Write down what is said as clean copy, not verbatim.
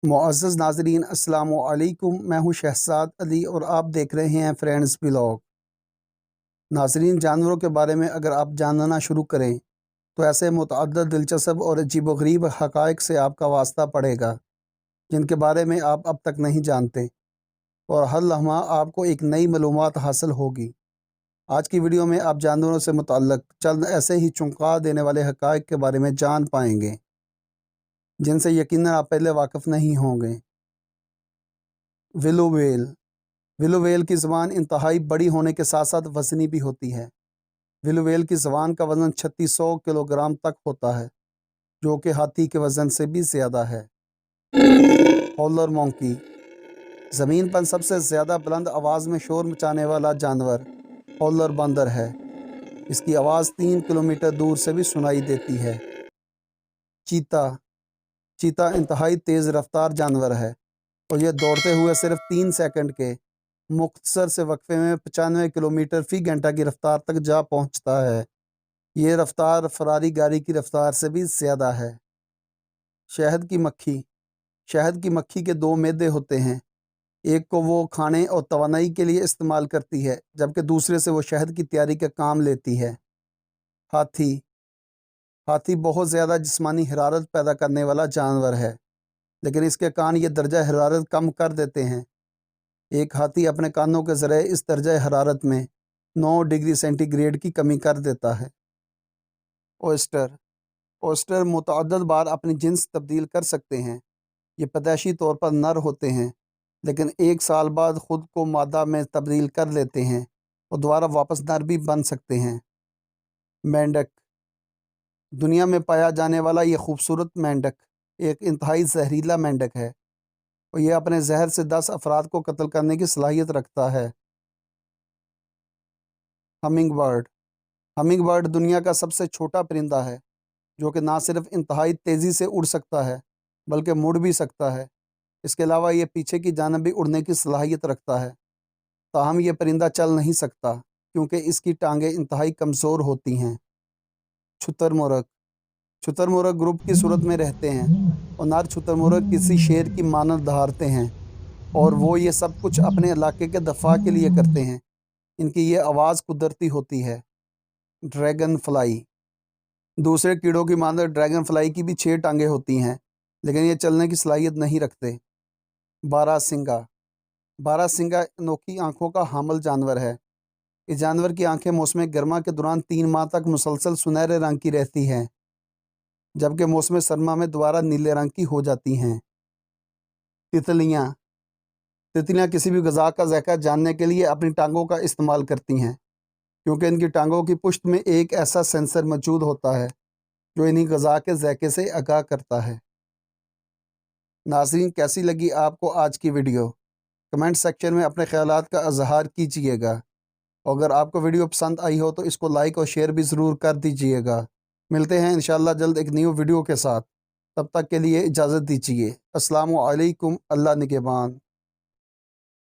मुअज़्ज़ज़ नाज़रीन, अस्सलामु अलैकुम। मैं हूँ शहज़ाद अली और आप देख रहे हैं फ्रेंड्स व्लॉग। नाज़रीन, जानवरों के बारे में अगर आप जानना शुरू करें तो ऐसे मुतअद्दिद दिलचस्प और अजीबोगरीब हक़ाइक़ से आपका वास्ता पड़ेगा जिनके बारे में आप अब तक नहीं जानते, और हर लम्हा आपको एक नई मालूमात हासिल होगी। आज की वीडियो में आप जानवरों से मुतअल्लिक़ चंद ऐसे ही चौंका देने वाले हक़ाइक़ के बारे में जान पाएंगे जिनसे यकीनन आप पहले वाकिफ़ नहीं होंगे। विलू व्हेल। विलू व्हेल की ज़बान इंतहाई बड़ी होने के साथ साथ वज़नी भी होती है। विलू व्हेल की ज़बान का वज़न 3600 किलोग्राम तक होता है, जो कि हाथी के वज़न से भी ज़्यादा है। हॉलर मॉन्की। ज़मीन पर सबसे ज़्यादा बुलंद आवाज़ में शोर मचाने वाला जानवर हॉलर बंदर है। इसकी आवाज़ 3 किलोमीटर दूर से भी सुनाई देती है। चीता। चीता इंतहाई तेज़ रफ्तार जानवर है और यह दौड़ते हुए सिर्फ 3 सेकंड के मुख्तसर से वक्फे में 95 किलोमीटर फ़ी घंटा की रफ्तार तक जा पहुंचता है। ये रफ्तार फरारी गाड़ी की रफ्तार से भी ज़्यादा है। शहद की मक्खी। शहद की मक्खी के 2 मैदे होते हैं। एक को वो खाने और तवानाई के लिए इस्तेमाल करती है, जबकि दूसरे से वो शहद की तैयारी का काम लेती है। हाथी। हाथी बहुत ज़्यादा जिस्मानी हरारत पैदा करने वाला जानवर है, लेकिन इसके कान ये दर्जा हरारत कम कर देते हैं। एक हाथी अपने कानों के ज़रिए इस दर्जा हरारत में 9 डिग्री सेंटीग्रेड की कमी कर देता है। ओयस्टर। ओयस्टर मुतअद्दिद बार अपनी जिन्स तब्दील कर सकते हैं। ये पैदाइशी तौर पर नर होते हैं, लेकिन 1 साल बाद ख़ुद को मादा में तब्दील कर लेते हैं और दोबारा वापस नर भी बन सकते हैं। मेंढक। दुनिया में पाया जाने वाला ये खूबसूरत मेंढक एक इंतहाई जहरीला मेंढक है और यह अपने जहर से 10 अफराद को कत्ल करने की सलाहियत रखता है। Humming bird. हमिंग बर्ड दुनिया का सबसे छोटा परिंदा है, जो कि ना सिर्फ इंतहाई तेज़ी से उड़ सकता है बल्कि मुड़ भी सकता है। इसके अलावा ये पीछे की जानब भी उड़ने की सलाहियत रखता है। ताहम यह परिंदा चल नहीं सकता क्योंकि इसकी टांगें इंतहाई कमज़ोर होती हैं। शुतुरमुर्ग। शुतुरमुर्ग ग्रुप की सूरत में रहते हैं और नर शुतुरमुर्ग किसी शेर की मानद दहाड़ते हैं, और वो ये सब कुछ अपने इलाके के दफा के लिए करते हैं। इनकी ये आवाज़ कुदरती होती है। Dragon fly. दूसरे कीड़ों की मानद ड्रैगन फ्लाई की भी 6 टांगें होती हैं, लेकिन ये चलने की सलाहियत नहीं रखते। बारहसिंगा। बारहसिंगा अनोखी आंखों का हामिल जानवर है। इस जानवर की आंखें मौसम गर्मा के दौरान 3 माह तक मुसलसल सुनहरे रंग की रहती हैं, जबकि मौसम सरमा में दोबारा नीले रंग की हो जाती हैं। तितलियाँ। तितलियाँ किसी भी ग़िज़ा का ज़ायक़ा जानने के लिए अपनी टांगों का इस्तेमाल करती हैं, क्योंकि इनकी टांगों की पुश्त में एक ऐसा सेंसर मौजूद होता है जो इन्हीं ग़िज़ा के ज़ायक़े से आगाह करता है। नाज़रीन, कैसी लगी आपको आज की वीडियो? कमेंट सेक्शन में अपने ख़यालात का इज़हार कीजिएगा, और अगर आपको वीडियो पसंद आई हो तो इसको लाइक और शेयर भी ज़रूर कर दीजिएगा। मिलते हैं इंशाअल्लाह जल्द एक न्यू वीडियो के साथ। तब तक के लिए इजाज़त दीजिए। अस्सलामु अलैकुम। अल्लाह निगहबान।